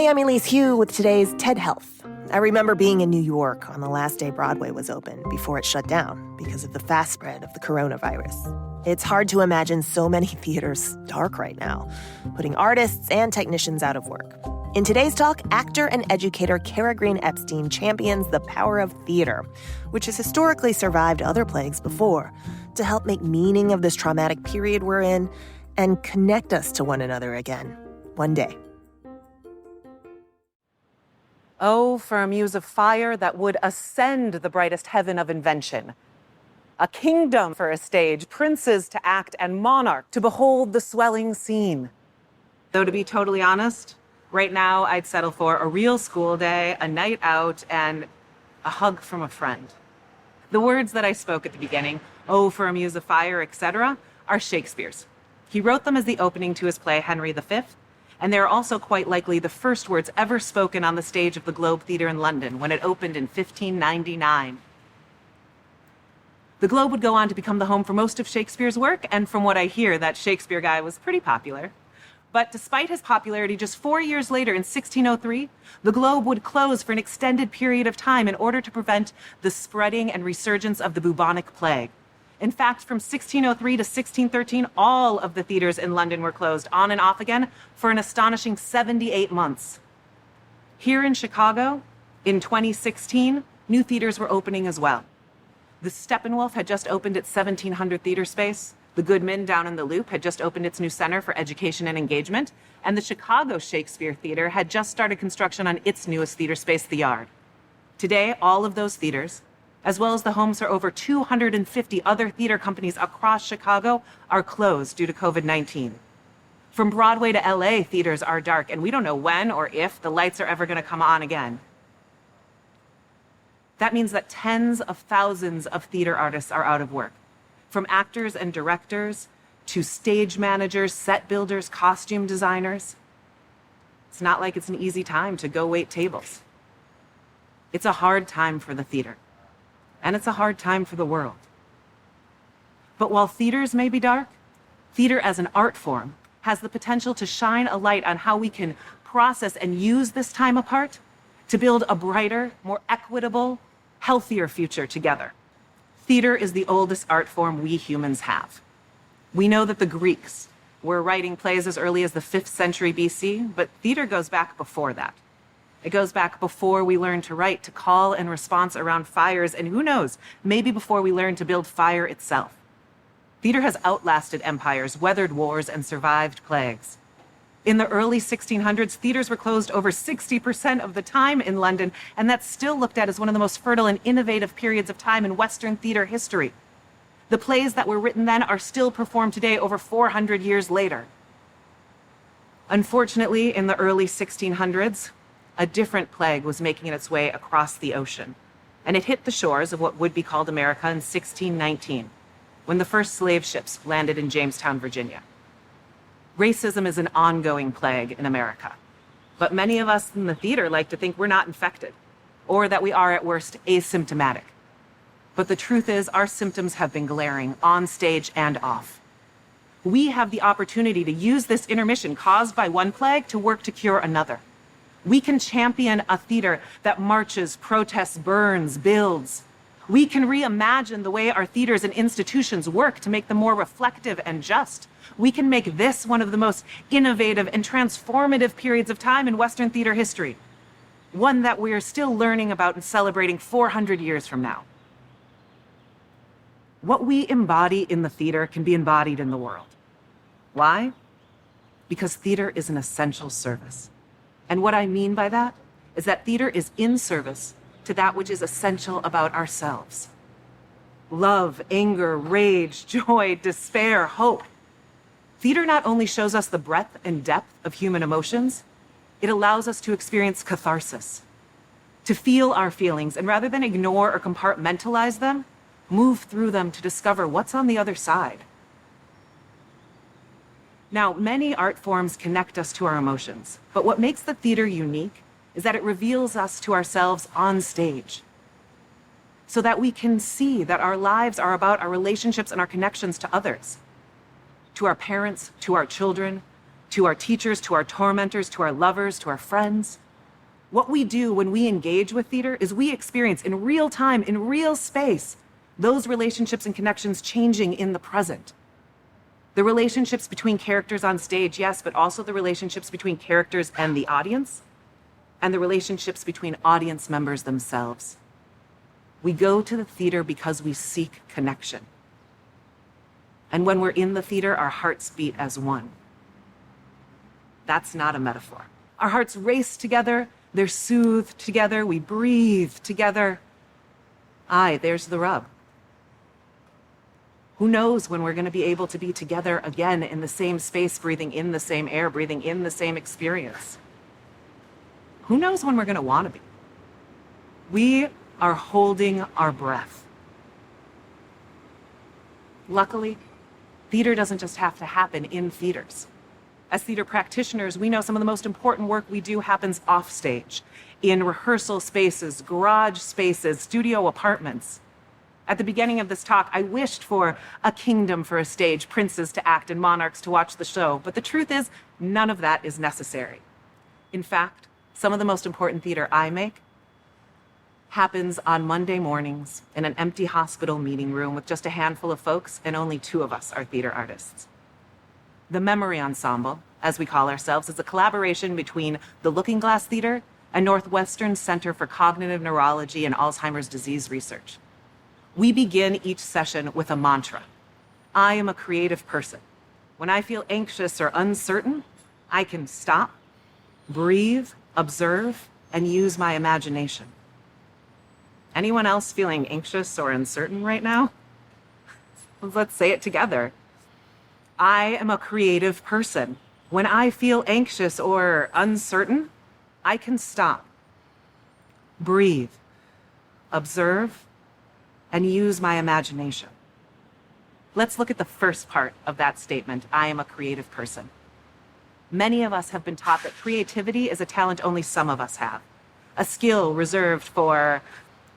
Hey, I'm Elise Hugh with today's TED Health. I remember being in New York on the last day Broadway was open before it shut down because of the fast spread of the coronavirus. It's hard to imagine so many theaters dark right now, putting artists and technicians out of work. In today's talk, actor and educator Kara Green Epstein champions the power of theater, which has historically survived other plagues before, to help make meaning of this traumatic period we're in and connect us to one another again, one day. Oh, for a muse of fire that would ascend the brightest heaven of invention. A kingdom for a stage, princes to act, and monarch to behold the swelling scene. Though to be totally honest, right now I'd settle for a real school day, a night out, and a hug from a friend. The words that I spoke at the beginning, oh, for a muse of fire, etc., are Shakespeare's. He wrote them as the opening to his play Henry V, and they are also quite likely the first words ever spoken on the stage of the Globe Theatre in London when it opened in 1599. The Globe would go on to become the home for most of Shakespeare's work, and from what I hear, that Shakespeare guy was pretty popular. But despite his popularity, just 4 years later, in 1603, the Globe would close for an extended period of time in order to prevent the spreading and resurgence of the bubonic plague. In fact, from 1603 to 1613, all of the theaters in London were closed on and off again for an astonishing 78 months. Here in Chicago, in 2016, new theaters were opening as well. The Steppenwolf had just opened its 1,700 theater space. The Goodman down in the Loop had just opened its new Center for Education and Engagement. And the Chicago Shakespeare Theater had just started construction on its newest theater space, The Yard. Today, all of those theaters, as well as the homes for over 250 other theater companies across Chicago, are closed due to COVID-19. From Broadway to LA, theaters are dark, and we don't know when or if the lights are ever going to come on again. That means that tens of thousands of theater artists are out of work. From actors and directors to stage managers, set builders, costume designers. It's not like it's an easy time to go wait tables. It's a hard time for the theater. And it's a hard time for the world. But while theaters may be dark, theater as an art form has the potential to shine a light on how we can process and use this time apart to build a brighter, more equitable, healthier future together. Theater is the oldest art form we humans have. We know that the Greeks were writing plays as early as the 5th century BC, but theater goes back before that. It goes back before we learned to write, to call and response around fires, and who knows, maybe before we learned to build fire itself. Theater has outlasted empires, weathered wars, and survived plagues. In the early 1600s, theaters were closed over 60% of the time in London, and that's still looked at as one of the most fertile and innovative periods of time in Western theater history. The plays that were written then are still performed today over 400 years later. Unfortunately, in the early 1600s, a different plague was making its way across the ocean, and it hit the shores of what would be called America in 1619, when the first slave ships landed in Jamestown, Virginia. Racism is an ongoing plague in America, but many of us in the theater like to think we're not infected, or that we are at worst asymptomatic. But the truth is, our symptoms have been glaring on stage and off. We have the opportunity to use this intermission caused by one plague to work to cure another. We can champion a theater that marches, protests, burns, builds. We can reimagine the way our theaters and institutions work to make them more reflective and just. We can make this one of the most innovative and transformative periods of time in Western theater history. One that we are still learning about and celebrating 400 years from now. What we embody in the theater can be embodied in the world. Why? Because theater is an essential service. And what I mean by that is that theater is in service to that which is essential about ourselves. Love, anger, rage, joy, despair, hope. Theater not only shows us the breadth and depth of human emotions, it allows us to experience catharsis, to feel our feelings, and rather than ignore or compartmentalize them, move through them to discover what's on the other side. Now, many art forms connect us to our emotions, but what makes the theater unique is that it reveals us to ourselves on stage, so that we can see that our lives are about our relationships and our connections to others, to our parents, to our children, to our teachers, to our tormentors, to our lovers, to our friends. What we do when we engage with theater is we experience in real time, in real space, those relationships and connections changing in the present. The relationships between characters on stage, yes, but also the relationships between characters and the audience, and the relationships between audience members themselves. We go to the theater because we seek connection. And when we're in the theater, our hearts beat as one. That's not a metaphor. Our hearts race together, they're soothed together, we breathe together. Aye, there's the rub. Who knows when we're going to be able to be together again in the same space, breathing in the same air, breathing in the same experience? Who knows when we're going to want to be? We are holding our breath. Luckily, theater doesn't just have to happen in theaters. As theater practitioners, we know some of the most important work we do happens off stage, in rehearsal spaces, garage spaces, studio apartments. At the beginning of this talk, I wished for a kingdom for a stage, princes to act and monarchs to watch the show, but the truth is, none of that is necessary. In fact, some of the most important theater I make happens on Monday mornings in an empty hospital meeting room with just a handful of folks, and only 2 of us are theater artists. The Memory Ensemble, as we call ourselves, is a collaboration between the Looking Glass Theater and Northwestern Center for Cognitive Neurology and Alzheimer's Disease Research. We begin each session with a mantra. I am a creative person. When I feel anxious or uncertain, I can stop, breathe, observe, and use my imagination. Anyone else feeling anxious or uncertain right now? Let's say it together. I am a creative person. When I feel anxious or uncertain, I can stop, breathe, observe, and use my imagination. Let's look at the first part of that statement, I am a creative person. Many of us have been taught that creativity is a talent only some of us have, a skill reserved for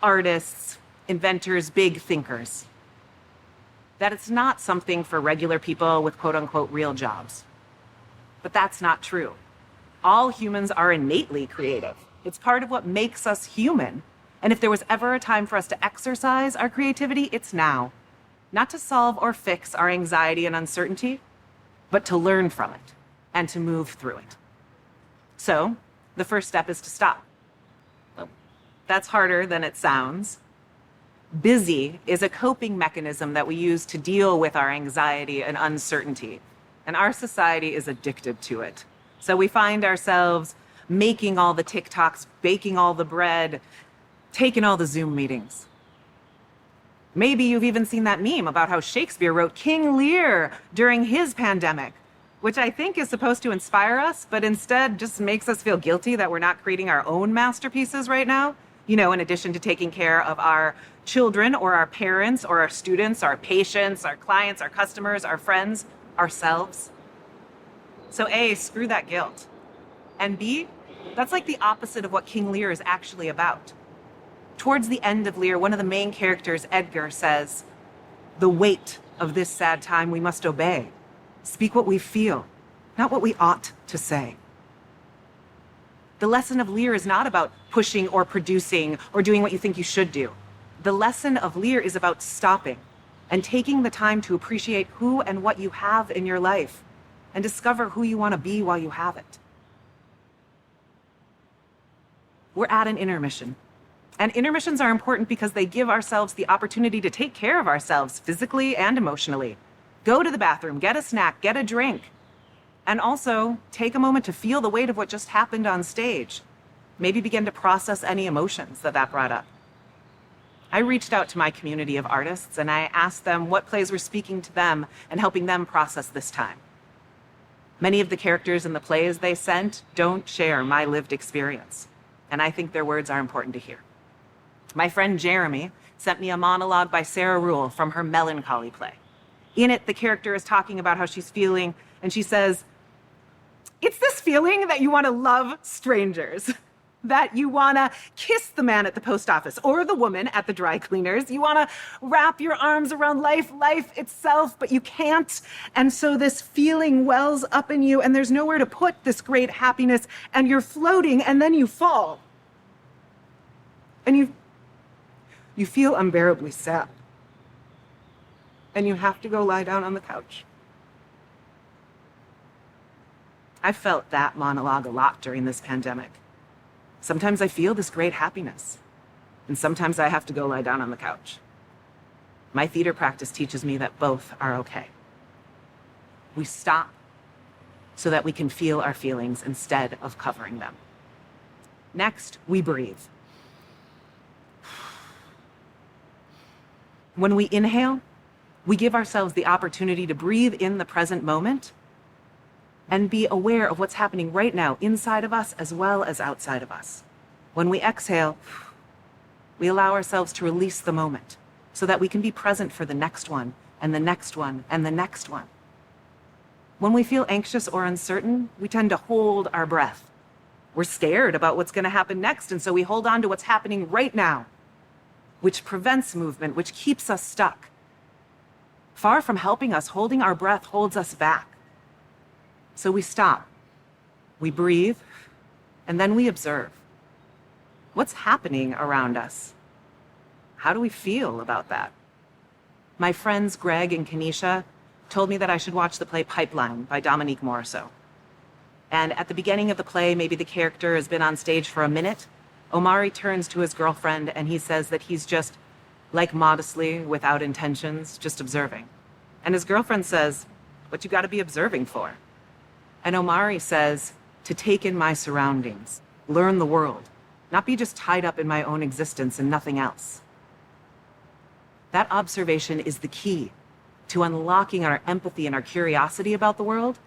artists, inventors, big thinkers. That it's not something for regular people with quote unquote real jobs. But that's not true. All humans are innately creative. It's part of what makes us human. And if there was ever a time for us to exercise our creativity, it's now. Not to solve or fix our anxiety and uncertainty, but to learn from it and to move through it. So, the first step is to stop. Well, that's harder than it sounds. Busy is a coping mechanism that we use to deal with our anxiety and uncertainty. And our society is addicted to it. So we find ourselves making all the TikToks, baking all the bread, taking all the Zoom meetings. Maybe you've even seen that meme about how Shakespeare wrote King Lear during his pandemic, which I think is supposed to inspire us, but instead just makes us feel guilty that we're not creating our own masterpieces right now. You know, in addition to taking care of our children or our parents or our students, our patients, our clients, our customers, our friends, ourselves. So A, screw that guilt. And B, that's like the opposite of what King Lear is actually about. Towards the end of Lear, one of the main characters, Edgar, says, "The weight of this sad time we must obey. Speak what we feel, not what we ought to say." The lesson of Lear is not about pushing or producing or doing what you think you should do. The lesson of Lear is about stopping and taking the time to appreciate who and what you have in your life and discover who you want to be while you have it. We're at an intermission. And intermissions are important because they give ourselves the opportunity to take care of ourselves physically and emotionally. Go to the bathroom, get a snack, get a drink. And also take a moment to feel the weight of what just happened on stage. Maybe begin to process any emotions that brought up. I reached out to my community of artists and I asked them what plays were speaking to them and helping them process this time. Many of the characters in the plays they sent don't share my lived experience, and I think their words are important to hear. My friend Jeremy sent me a monologue by Sarah Ruhl from her Melancholy play. In it, the character is talking about how she's feeling, and she says, "It's this feeling that you want to love strangers. that you want to kiss the man at the post office or the woman at the dry cleaners. You want to wrap your arms around life itself, but you can't. And so this feeling wells up in you, and there's nowhere to put this great happiness, and you're floating, and then you fall. And you feel unbearably sad. And you have to go lie down on the couch. I felt that monologue a lot during this pandemic. Sometimes I feel this great happiness, and sometimes I have to go lie down on the couch. My theater practice teaches me that both are okay. We stop so that we can feel our feelings instead of covering them. Next, we breathe. When we inhale, we give ourselves the opportunity to breathe in the present moment and be aware of what's happening right now inside of us as well as outside of us. When we exhale, we allow ourselves to release the moment so that we can be present for the next one and the next one and the next one. When we feel anxious or uncertain, we tend to hold our breath. We're scared about what's going to happen next, and so we hold on to what's happening right now, which prevents movement, which keeps us stuck. Far from helping us, holding our breath holds us back. So we stop, we breathe, and then we observe. What's happening around us? How do we feel about that? My friends Greg and Kenesha told me that I should watch the play Pipeline by Dominique Morisseau. And at the beginning of the play, maybe the character has been on stage for a minute. Omari turns to his girlfriend and he says that he's just, like modestly, without intentions, just observing. And his girlfriend says, "What you gotta be observing for?" And Omari says, "To take in my surroundings, learn the world, not be just tied up in my own existence and nothing else." That observation is the key to unlocking our empathy and our curiosity about the world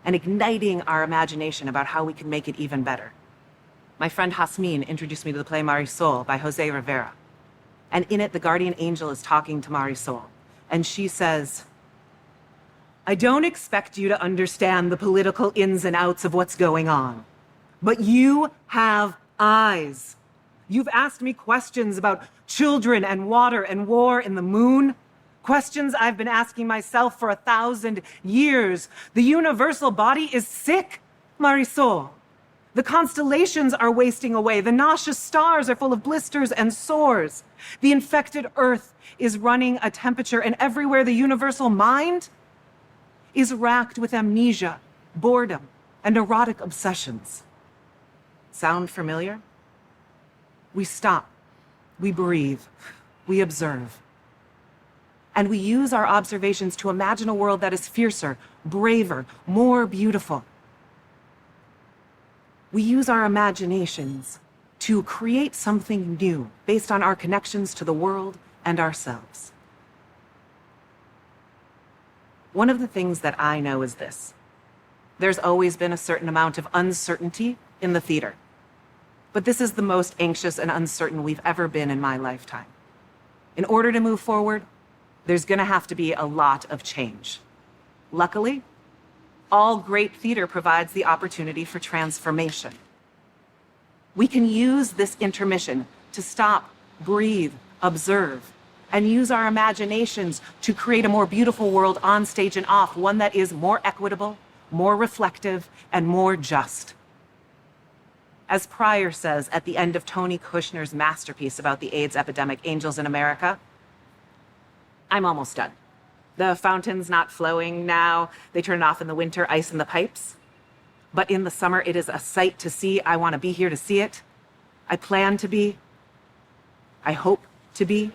and igniting our imagination about how we can make it even better. My friend Hasmin introduced me to the play Marisol by Jose Rivera. And in it, the guardian angel is talking to Marisol. And she says, "I don't expect you to understand the political ins and outs of what's going on, but you have eyes. You've asked me questions about children and water and war in the moon, questions I've been asking myself for 1,000 years. The universal body is sick, Marisol. The constellations are wasting away. The nauseous stars are full of blisters and sores. The infected earth is running a temperature, and everywhere the universal mind is racked with amnesia, boredom, and erotic obsessions." Sound familiar? We stop, we breathe, we observe. And we use our observations to imagine a world that is fiercer, braver, more beautiful. We use our imaginations to create something new based on our connections to the world and ourselves. One of the things that I know is this: there's always been a certain amount of uncertainty in the theater. But this is the most anxious and uncertain we've ever been in my lifetime. In order to move forward, there's going to have to be a lot of change. Luckily, all great theater provides the opportunity for transformation. We can use this intermission to stop, breathe, observe, and use our imaginations to create a more beautiful world on stage and off, one that is more equitable, more reflective, and more just. As Pryor says at the end of Tony Kushner's masterpiece about the AIDS epidemic, Angels in America, "I'm almost done. The fountain's not flowing now. They turn it off in the winter, ice in the pipes. But in the summer, it is a sight to see. I want to be here to see it. I plan to be. I hope to be."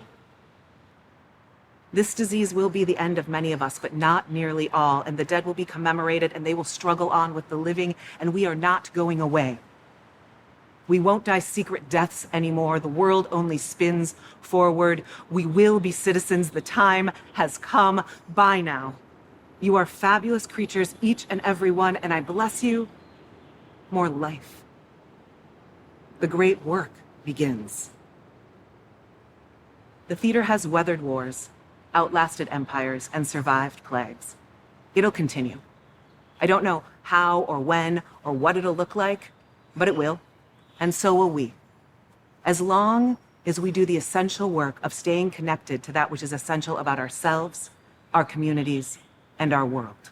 This disease will be the end of many of us, but not nearly all, and the dead will be commemorated, and they will struggle on with the living, and we are not going away. We won't die secret deaths anymore. The world only spins forward. We will be citizens. The time has come. Bye now. You are fabulous creatures, each and every one, and I bless you. More life. The great work begins. The theater has weathered wars, outlasted empires, and survived plagues. It'll continue. I don't know how or when or what it'll look like, but it will. And so will we. As long as we do the essential work of staying connected to that which is essential about ourselves, our communities, and our world.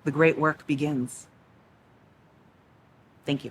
The great work begins. Thank you.